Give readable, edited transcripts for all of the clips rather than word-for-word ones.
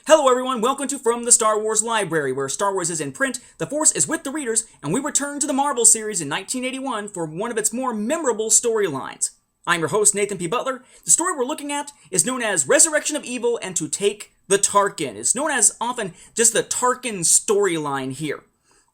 Hello everyone, welcome to From the Star Wars Library, where Star Wars is in print, the Force is with the readers, and we return to the Marvel series in 1981 for one of its more memorable storylines. I'm your host, Nathan P. Butler. The story we're looking at is known as Resurrection of Evil and to Take the Tarkin. It's known as often just the Tarkin storyline here.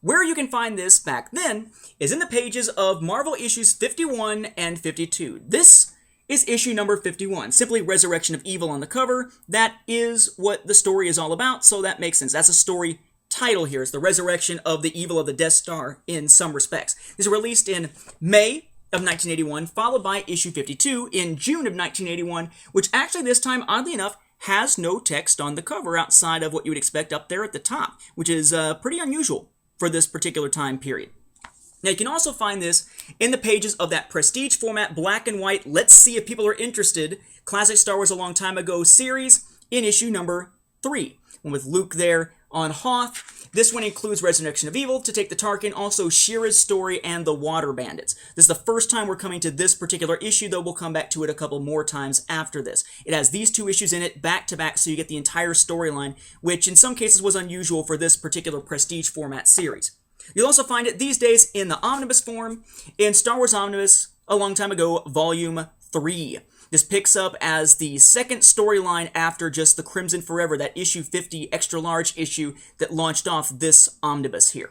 Where you can find this back then is in the pages of Marvel issues 51 and 52. This is issue number 51, simply Resurrection of Evil on the cover. That is what the story is all about, so that makes sense. That's a story title here. It's the resurrection of the evil of the Death Star in some respects. These were released in May of 1981, followed by issue 52 in June of 1981, which actually this time, oddly enough, has no text on the cover outside of what you would expect up there at the top, which is pretty unusual for this particular time period. Now, you can also find this in the pages of that Prestige format, black and white, Let's See If People Are Interested, Classic Star Wars A Long Time Ago series in issue number 3. One with Luke there on Hoth. This one includes Resurrection of Evil, To Take the Tarkin, also Shira's story, and The Water Bandits. This is the first time we're coming to this particular issue, though we'll come back to it a couple more times after this. It has these two issues in it, back to back, so you get the entire storyline, which in some cases was unusual for this particular Prestige format series. You'll also find it these days in the omnibus form in Star Wars Omnibus A Long Time Ago, Volume 3. This picks up as the second storyline after just the Crimson Forever, that issue 50 extra large issue that launched off this omnibus here.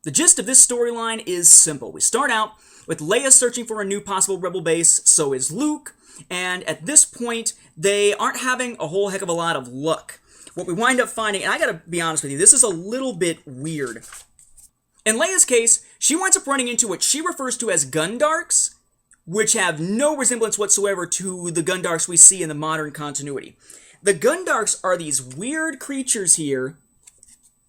The gist of this storyline is simple. We start out with Leia searching for a new possible rebel base, so is Luke, and at this point, they aren't having a whole heck of a lot of luck. What we wind up finding, and I gotta be honest with you, this is a little bit weird. In Leia's case, she winds up running into what she refers to as Gundarks, which have no resemblance whatsoever to the Gundarks we see in the modern continuity. The Gundarks are these weird creatures here,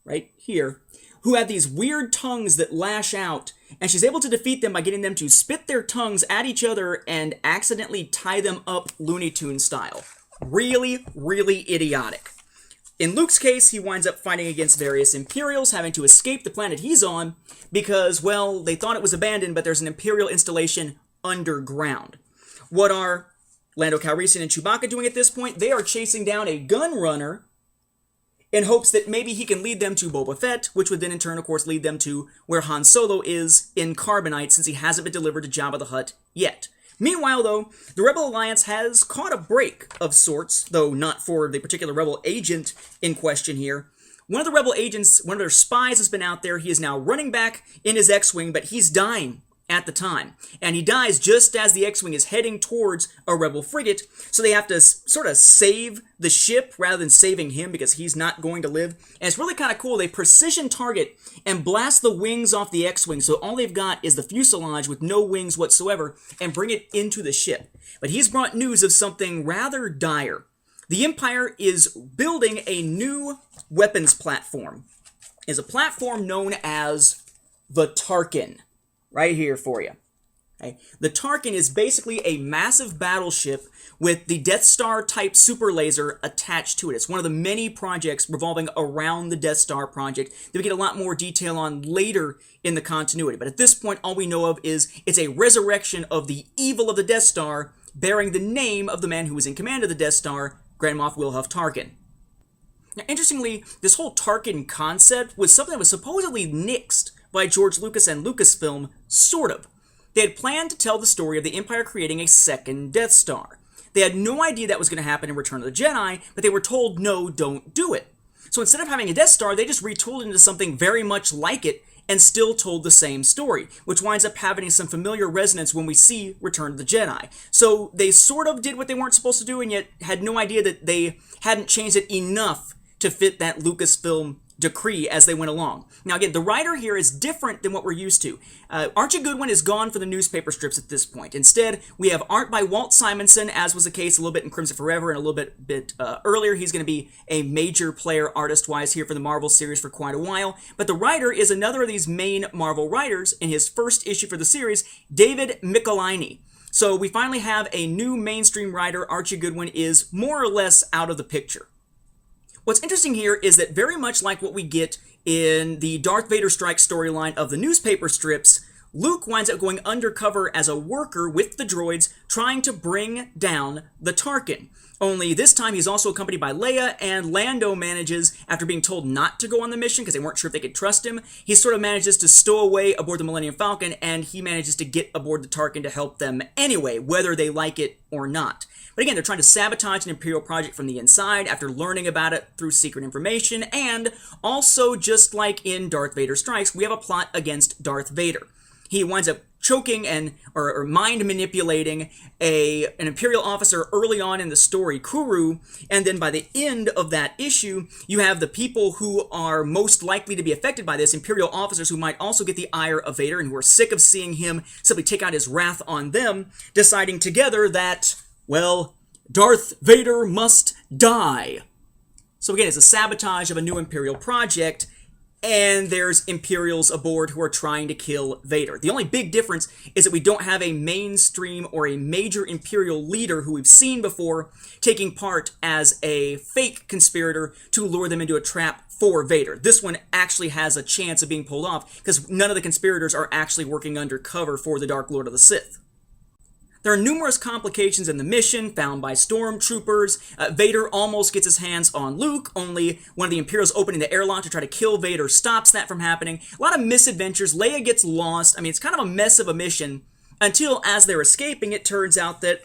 right here, who have these weird tongues that lash out, and she's able to defeat them by getting them to spit their tongues at each other and accidentally tie them up Looney Tunes style. Really, really idiotic. In Luke's case, he winds up fighting against various Imperials, having to escape the planet he's on because, well, they thought it was abandoned, but there's an Imperial installation underground. What are Lando Calrissian and Chewbacca doing at this point? They are chasing down a gun runner in hopes that maybe he can lead them to Boba Fett, which would then in turn, of course, lead them to where Han Solo is in Carbonite, since he hasn't been delivered to Jabba the Hutt yet. Meanwhile, though, the Rebel Alliance has caught a break of sorts, though not for the particular Rebel agent in question here. One of the Rebel agents, one of their spies has been out there. He is now running back in his X-Wing, but he's dying at the time. And he dies just as the X-Wing is heading towards a Rebel frigate, so they have to sort of save the ship rather than saving him because he's not going to live. And it's really kind of cool. They precision target and blast the wings off the X-Wing, so all they've got is the fuselage with no wings whatsoever, and bring it into the ship. But he's brought news of something rather dire. The Empire is building a new weapons platform. It's a platform known as the Tarkin. Right here for you. Okay. The Tarkin is basically a massive battleship with the Death Star type super laser attached to it. It's one of the many projects revolving around the Death Star project that we get a lot more detail on later in the continuity. But at this point, all we know of is it's a resurrection of the evil of the Death Star, bearing the name of the man who was in command of the Death Star, Grand Moff Wilhuff Tarkin. Now, interestingly, this whole Tarkin concept was something that was supposedly nixed by George Lucas and Lucasfilm, sort of. They had planned to tell the story of the Empire creating a second Death Star. They had no idea that was going to happen in Return of the Jedi, but they were told, no, don't do it. So instead of having a Death Star, they just retooled it into something very much like it and still told the same story, which winds up having some familiar resonance when we see Return of the Jedi. So they sort of did what they weren't supposed to do, and yet had no idea that they hadn't changed it enough to fit that Lucasfilm decree as they went along. Now again, the writer here is different than what we're used to. Archie Goodwin is gone for the newspaper strips at this point. Instead, we have art by Walt Simonson, as was the case a little bit in Crimson Forever and a little bit earlier. He's going to be a major player artist-wise here for the Marvel series for quite a while. But the writer is another of these main Marvel writers in his first issue for the series, David Michelinie. So we finally have a new mainstream writer. Archie Goodwin is more or less out of the picture. What's interesting here is that very much like what we get in the Darth Vader Strike storyline of the newspaper strips, Luke winds up going undercover as a worker with the droids trying to bring down the Tarkin. Only this time he's also accompanied by Leia, and Lando manages, after being told not to go on the mission because they weren't sure if they could trust him, he sort of manages to stow away aboard the Millennium Falcon, and he manages to get aboard the Tarkin to help them anyway, whether they like it or not. But again, they're trying to sabotage an Imperial project from the inside after learning about it through secret information, and also, just like in Darth Vader Strikes, we have a plot against Darth Vader. He winds up choking or mind manipulating an Imperial officer early on in the story, Kuru, and then by the end of that issue, you have the people who are most likely to be affected by this, Imperial officers who might also get the ire of Vader and who are sick of seeing him simply take out his wrath on them, deciding together that, well, Darth Vader must die. So again, it's a sabotage of a new Imperial project, and there's Imperials aboard who are trying to kill Vader. The only big difference is that we don't have a mainstream or a major Imperial leader who we've seen before taking part as a fake conspirator to lure them into a trap for Vader. This one actually has a chance of being pulled off because none of the conspirators are actually working undercover for the Dark Lord of the Sith. There are numerous complications in the mission found by stormtroopers. Vader almost gets his hands on Luke, only one of the Imperials opening the airlock to try to kill Vader stops that from happening. A lot of misadventures. Leia gets lost. I mean, it's kind of a mess of a mission until, as they're escaping, it turns out that,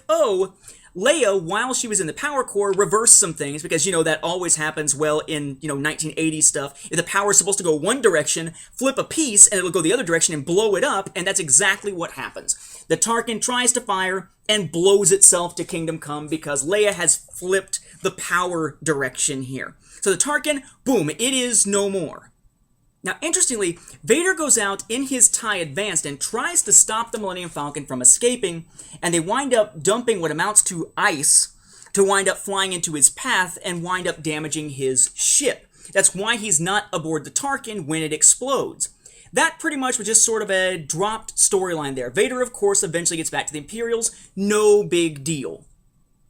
Leia, while she was in the power core, reversed some things because, that always happens, well, in, 1980s stuff. If the power is supposed to go one direction, flip a piece, and it'll go the other direction and blow it up, and that's exactly what happens. The Tarkin tries to fire and blows itself to Kingdom Come because Leia has flipped the power direction here. So the Tarkin, boom, it is no more. Now, interestingly, Vader goes out in his TIE Advanced and tries to stop the Millennium Falcon from escaping, and they wind up dumping what amounts to ice to wind up flying into his path and wind up damaging his ship. That's why he's not aboard the Tarkin when it explodes. That pretty much was just sort of a dropped storyline there. Vader, of course, eventually gets back to the Imperials. No big deal.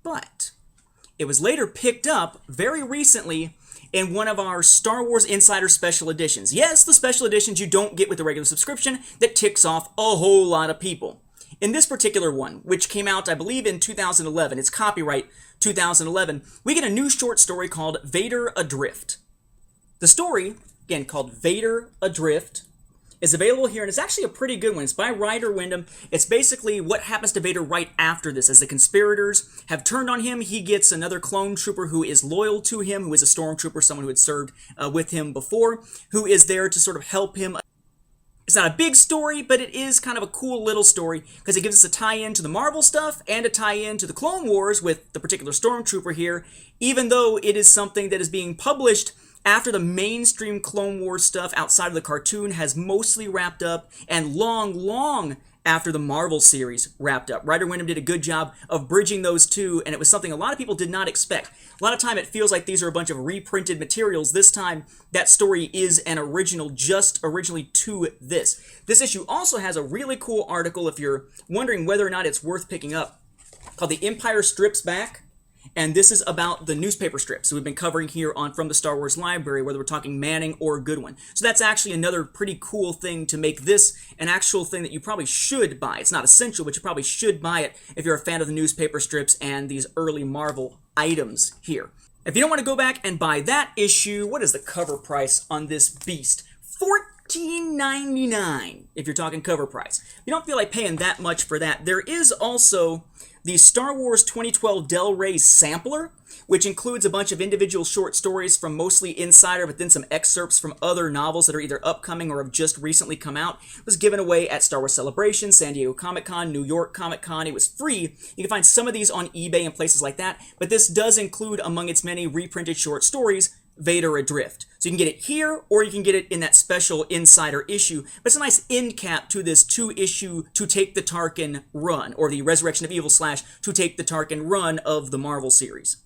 But it was later picked up very recently in one of our Star Wars Insider Special Editions. Yes, the special editions you don't get with the regular subscription that ticks off a whole lot of people. In this particular one, which came out, I believe, in 2011, it's copyright 2011, we get a new short story called Vader Adrift. The story, again, called Vader Adrift, is available here, and it's actually a pretty good one. It's by Ryder Wyndham. It's basically what happens to Vader right after this. As the conspirators have turned on him, he gets another clone trooper who is loyal to him, who is a stormtrooper, someone who had served with him before, who is there to sort of help him. It's not a big story, but it is kind of a cool little story because it gives us a tie-in to the Marvel stuff and a tie-in to the Clone Wars with the particular stormtrooper here, even though it is something that is being published after the mainstream Clone Wars stuff outside of the cartoon has mostly wrapped up, and long after the Marvel series wrapped up. Ryder Wyndham did a good job of bridging those two, and it was something a lot of people did not expect. A lot of time it feels like these are a bunch of reprinted materials. This time, that story is an original, just originally to this. This issue also has a really cool article, if you're wondering whether or not it's worth picking up, called The Empire Strips Back. And this is about the newspaper strips we've been covering here on From the Star Wars Library, whether we're talking Manning or Goodwin. So that's actually another pretty cool thing to make this an actual thing that you probably should buy. It's not essential, but you probably should buy it if you're a fan of the newspaper strips and these early Marvel items here. If you don't want to go back and buy that issue, what is the cover price on this beast? $14.99 if you're talking cover price. You don't feel like paying that much for that. There is also the Star Wars 2012 Del Rey Sampler, which includes a bunch of individual short stories from mostly Insider, but then some excerpts from other novels that are either upcoming or have just recently come out. It was given away at Star Wars Celebration, San Diego Comic-Con, New York Comic-Con. It was free. You can find some of these on eBay and places like that, but this does include, among its many reprinted short stories, Vader Adrift. So you can get it here, or you can get it in that special Insider issue. But it's a nice end cap to this 2-issue To Take the Tarkin run, or the Resurrection of Evil / To Take the Tarkin run of the Marvel series.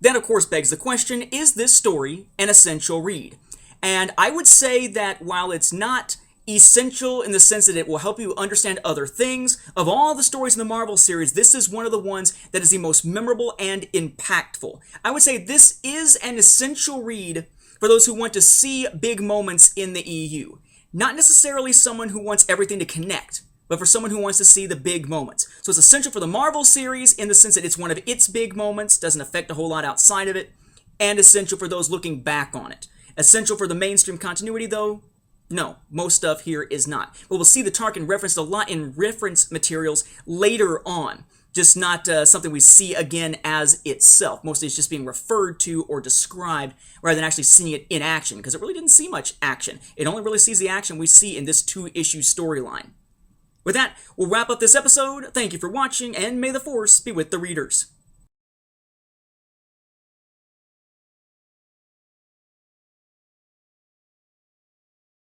That, of course, begs the question, is this story an essential read? And I would say that while it's not essential in the sense that it will help you understand other things, of all the stories in the Marvel series, this is one of the ones that is the most memorable and impactful. I would say this is an essential read for those who want to see big moments in the EU. Not necessarily someone who wants everything to connect, but for someone who wants to see the big moments. So it's essential for the Marvel series in the sense that it's one of its big moments, doesn't affect a whole lot outside of it, and essential for those looking back on it. Essential for the mainstream continuity, though? No, most stuff here is not. But we'll see the Tarkin referenced a lot in reference materials later on. Just not something we see again as itself. Mostly it's just being referred to or described rather than actually seeing it in action, because it really didn't see much action. It only really sees the action we see in this 2-issue storyline. With that, we'll wrap up this episode. Thank you for watching, and may the Force be with the readers.